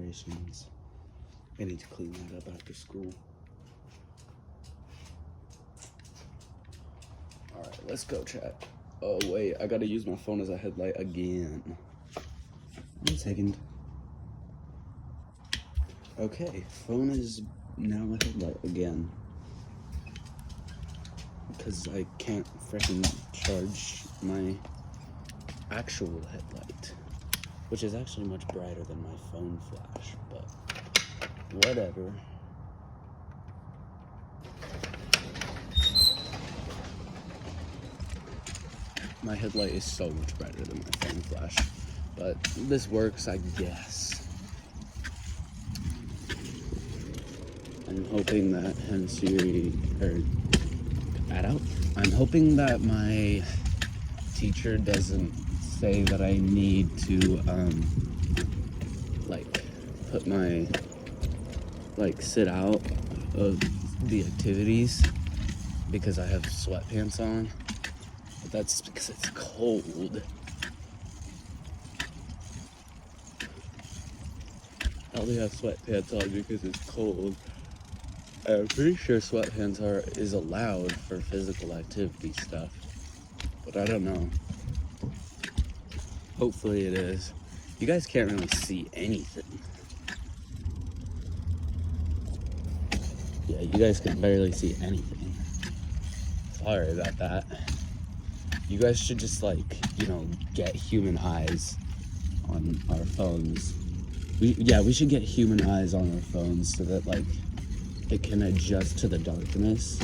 decorations. I need to clean that up after school. Alright, let's go, chat. Oh, wait, I gotta use my phone as a headlight again. 1 second. Okay, phone is now a headlight again. Because I can't freaking charge my actual headlight. Which is actually much brighter than my phone flash, but whatever. My headlight is so much brighter than my phone flash, but this works, I guess. I'm hoping that Siri, or add out. I'm hoping that my teacher doesn't say that I need to, like, put my, like, sit out of the activities because I have sweatpants on. But that's because it's cold. I only have sweatpants on because it's cold. I'm pretty sure sweatpants is allowed for physical activity stuff, but I don't know. Hopefully it is. You guys can't really see anything. Yeah, you guys can barely see anything. Sorry about that. You guys should just, like, you know, get human eyes on our phones. We should get human eyes on our phones so that, like, it can adjust to the darkness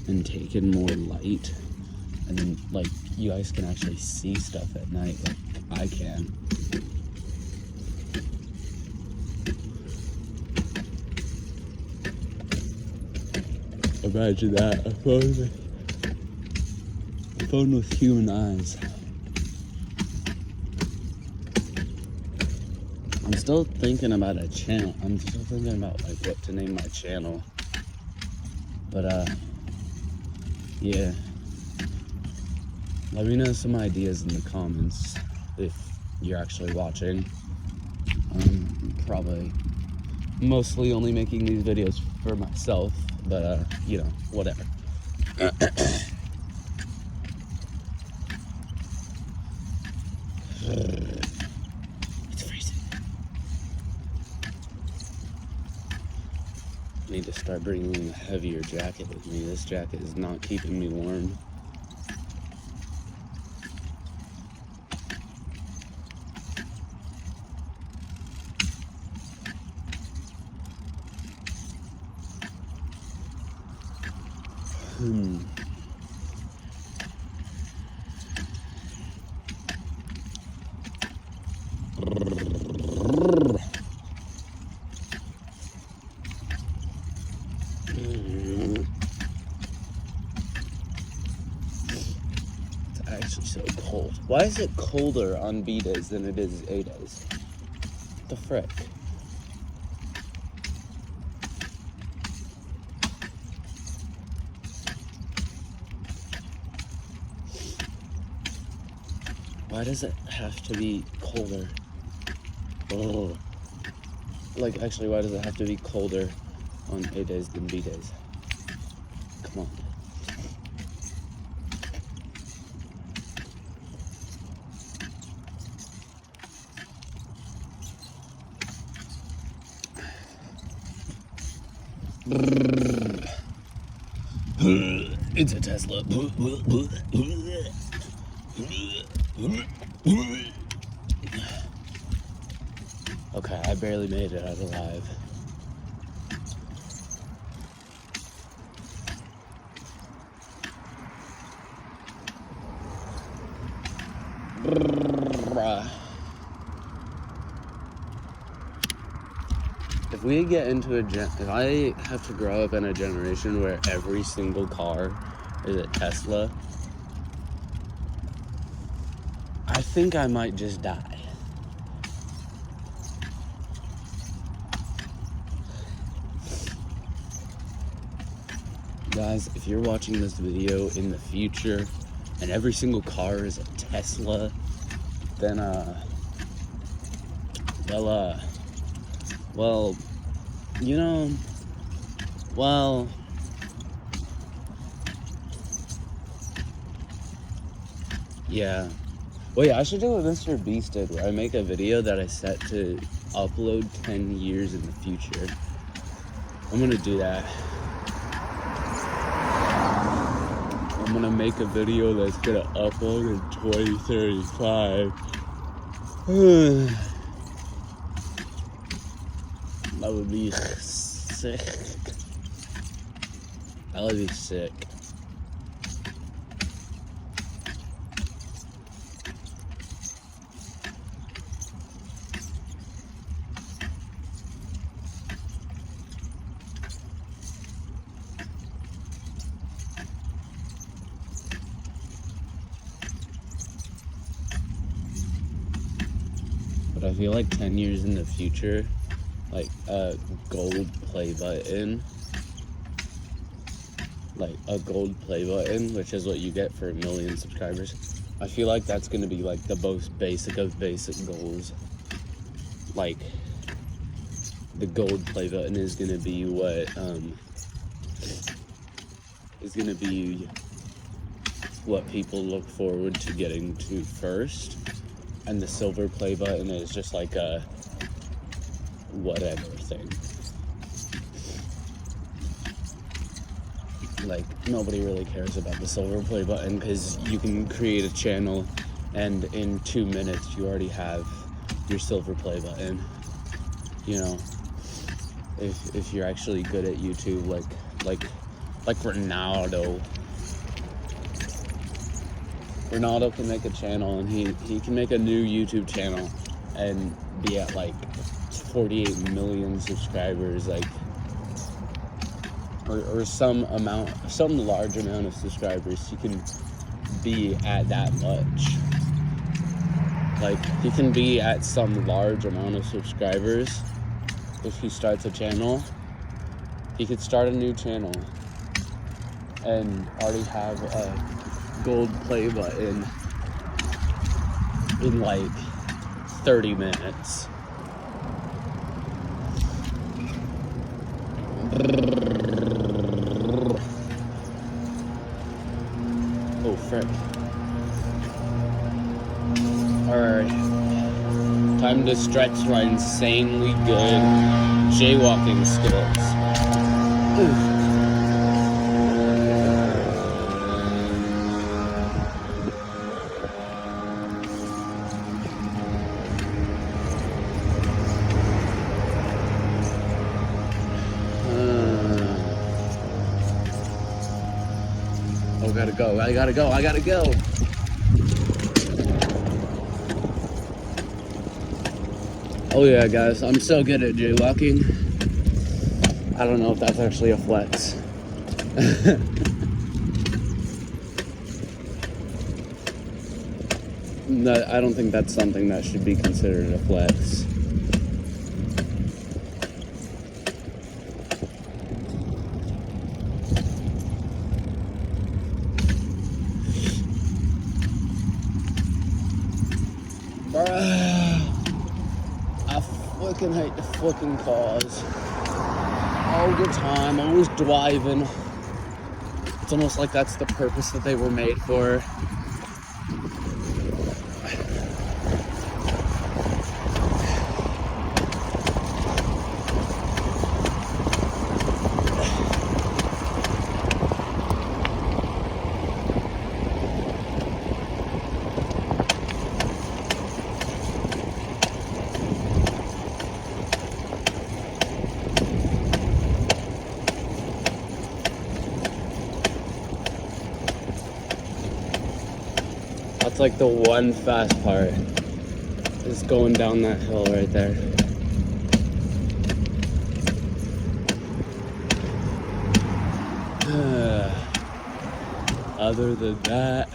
and take in more light. And then, like, you guys can actually see stuff at night like I can. Imagine that, a phone with human eyes. I'm still thinking about a channel. I'm still thinking about, like, what to name my channel. But, yeah. Let me know some ideas in the comments if you're actually watching. I'm probably mostly only making these videos for myself, but, you know, whatever. It's freezing. I need to start bringing a heavier jacket with me. This jacket is not keeping me warm. It's actually so cold. Why is it colder on B days than it is A days? What the frick? Why does it have to be colder? Oh. Like, actually, why does it have to be colder on A days than B days? Come on. It's a Tesla. Okay, I barely made it out alive. If we get into if I have to grow up in a generation where every single car is a Tesla, I think I might just die. Guys, if you're watching this video in the future and every single car is a Tesla, then, well, Well, you know, well, yeah. Wait, I should do what Mr. Beast did, where I make a video that I set to upload 10 years in the future. I'm gonna do that. I'm gonna make a video that's gonna upload in 2035. That would be sick. That would be sick. But I feel like 10 years in the future, like a gold play button, which is what you get for 1 million subscribers. I feel like that's gonna be like the most basic of basic goals. Like, the gold play button is gonna be what people look forward to getting to first. And the silver play button is just like a whatever thing. Like, nobody really cares about the silver play button because you can create a channel and in 2 minutes you already have your silver play button. You know, if you're actually good at YouTube, like Ronaldo. Ronaldo can make a channel, and he can make a new YouTube channel and be at like 48 million subscribers, like, or some large amount of subscribers. He can be at that much. Like, he can be at some large amount of subscribers if he starts a channel. He could start a new channel and already have a gold play button in like 30 minutes. Oh, frick. Alright. Time to stretch my insanely good jaywalking skills. Ooh. I gotta go. Oh yeah, guys, I'm so good at jaywalking. I don't know if that's actually a flex. No, I don't think that's something that should be considered a flex. I fucking hate the fucking cars. All the time, always driving. It's almost like that's the purpose that they were made for. That's like the one fast part, is going down that hill right there. Other than that,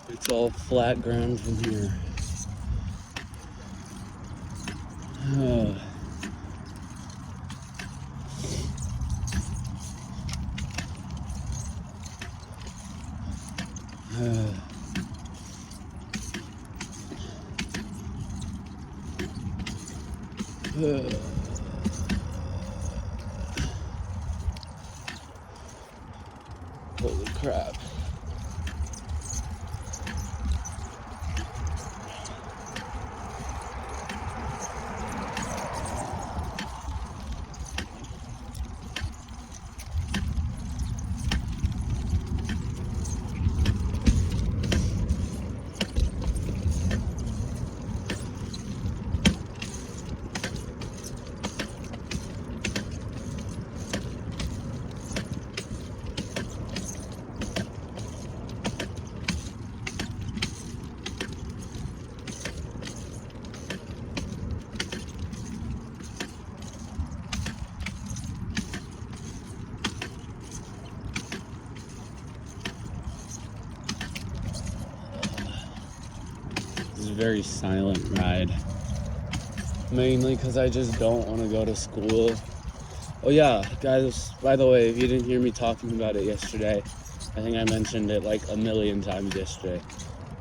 it's all flat ground from here. Holy crap. This is a very silent ride. Mainly because I just don't want to go to school. Oh yeah, guys, by the way, if you didn't hear me talking about it yesterday, I think I mentioned it like a million times yesterday.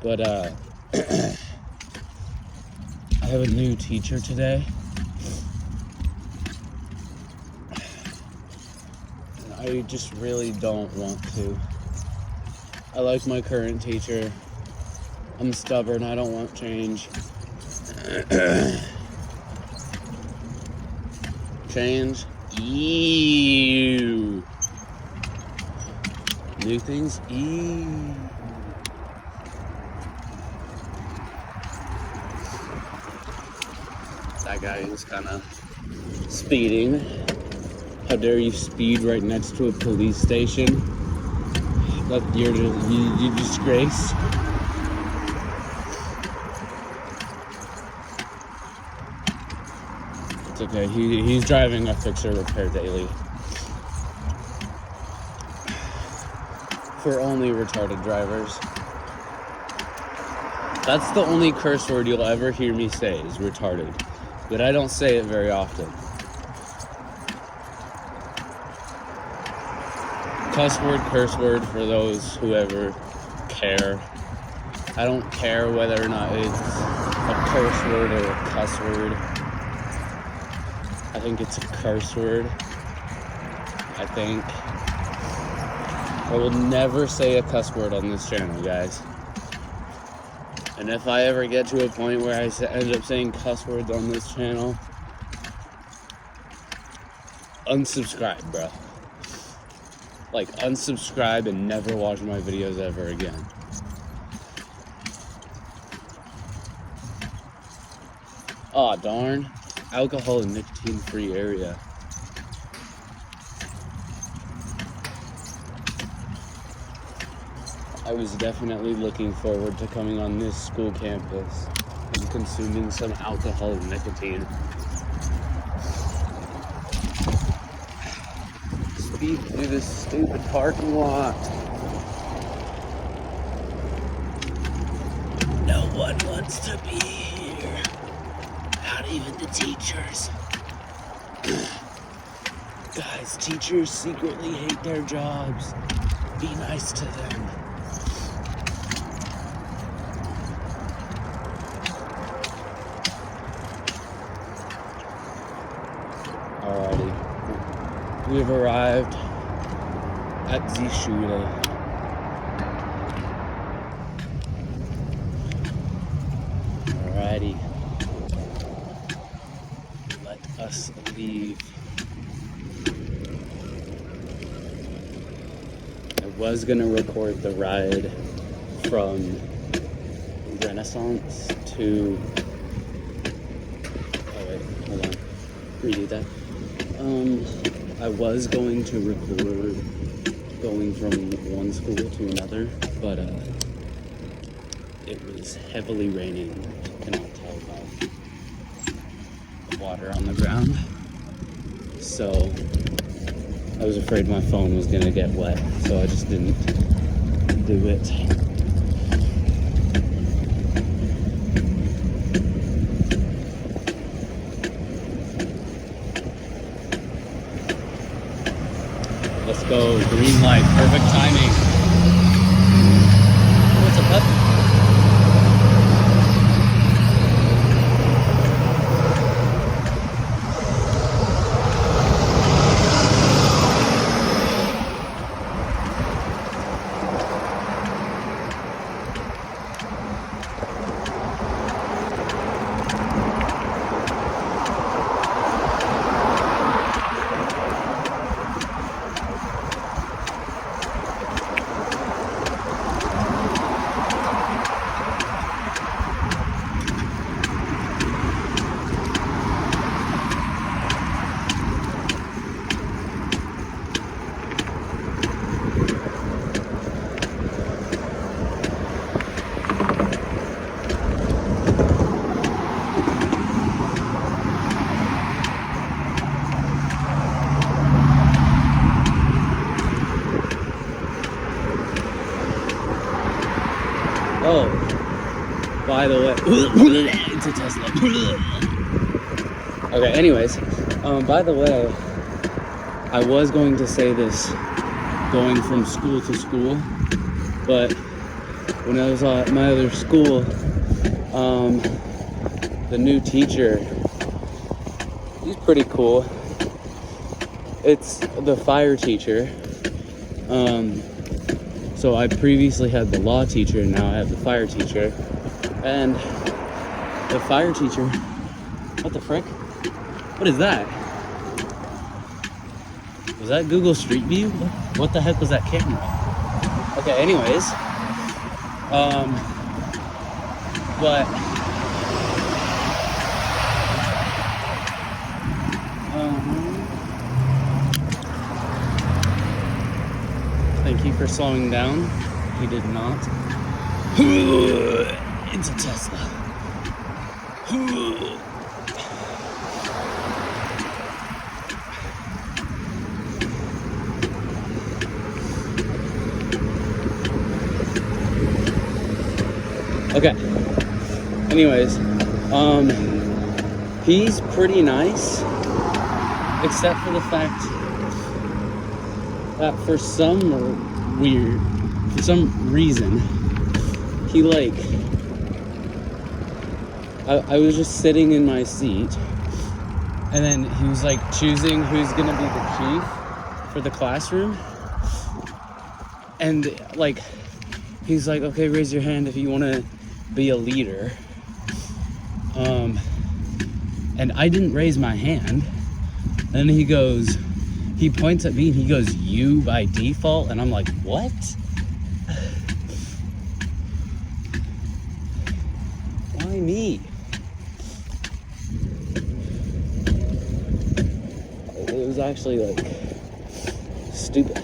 But I have a new teacher today. And I just really don't want to. I like my current teacher. I'm stubborn, I don't want change. Change? Ew. New things? Ew. That guy is kind of speeding. How dare you speed right next to a police station? You disgrace. It's okay, he's driving a fixer repair daily. For only retarded drivers. That's the only curse word you'll ever hear me say is retarded. But I don't say it very often. Curse word for those who ever care. I don't care whether or not it's a curse word or a cuss word. I think it's a curse word. I think. I will never say a cuss word on this channel, guys. And if I ever get to a point where I end up saying cuss words on this channel, unsubscribe, bro. Like, unsubscribe and never watch my videos ever again. Aw, darn. Alcohol and nicotine-free area. I was definitely looking forward to coming on this school campus and consuming some alcohol and nicotine. Speed through this stupid parking lot. No one wants to be here. Not even the teachers. Guys, teachers secretly hate their jobs. Be nice to them. Alrighty. We've arrived at the Schule. Alrighty. Let us leave. I was gonna record the ride from Renaissance to... Oh wait, hold on. Redo that. I was going to record going from one school to another, but it was heavily raining. You cannot tell by the water on the ground. So I was afraid my phone was gonna get wet, so I just didn't do it. Let's go, green light, perfect timing. What's a puppy? Oh, by the way, it's a Tesla. Okay, anyways, by the way, I was going to say this going from school to school, but when I was at my other school, the new teacher, he's pretty cool. It's the fire teacher. So I previously had the law teacher, and now I have the fire teacher. And the fire teacher, what the frick? What is that? Was that Google Street View? What the heck was that camera? Okay, anyways. But thank you for slowing down. He did not. It's a Tesla. Okay. Anyways, he's pretty nice, except for the fact that for some reason, he like, I was just sitting in my seat, and then he was like choosing who's gonna be the chief for the classroom, and like, he's like, okay, raise your hand if you want to be a leader. And I didn't raise my hand. And he points at me and he goes, you by default. And I'm like, what? Why me? It was actually like stupid.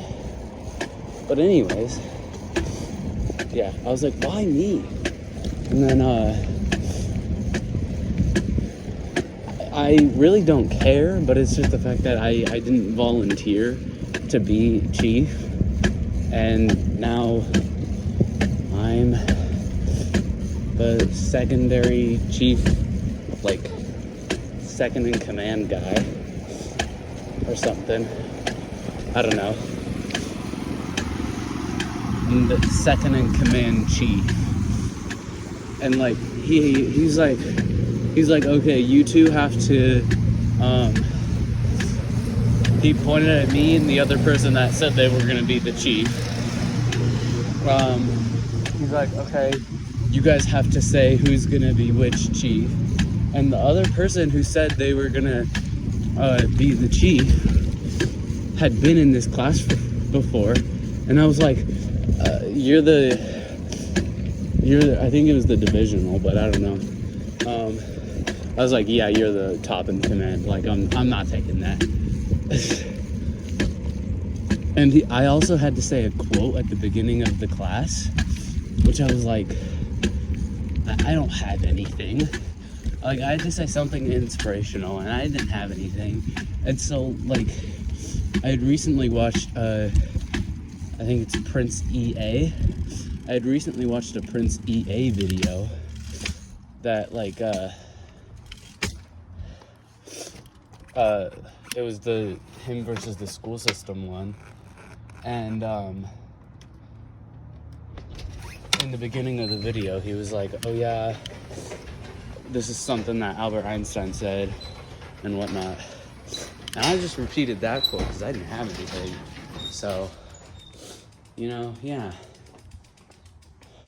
But anyways, yeah, I was like, why me? And then I really don't care, but it's just the fact that I didn't volunteer to be chief, and now I'm the secondary chief, like second in command guy or something. I don't know. I'm the second in command chief. And like he's like, okay, you two have to, he pointed at me and the other person that said they were gonna be the chief. He's like, okay, you guys have to say who's gonna be which chief. And the other person who said they were gonna be the chief had been in this class before, and I was like, I think it was the divisional, but I don't know. I was like, yeah, you're the top in command. Like, I'm not taking that. And I also had to say a quote at the beginning of the class, which I was like, I don't have anything. Like, I had to say something inspirational, and I didn't have anything. And so, like, I had recently watched, I think it's Prince EA. I had recently watched a Prince EA video that, like, it was the him versus the school system one. And, in the beginning of the video, he was like, oh yeah, this is something that Albert Einstein said and whatnot. And I just repeated that quote because I didn't have anything. So, you know, yeah.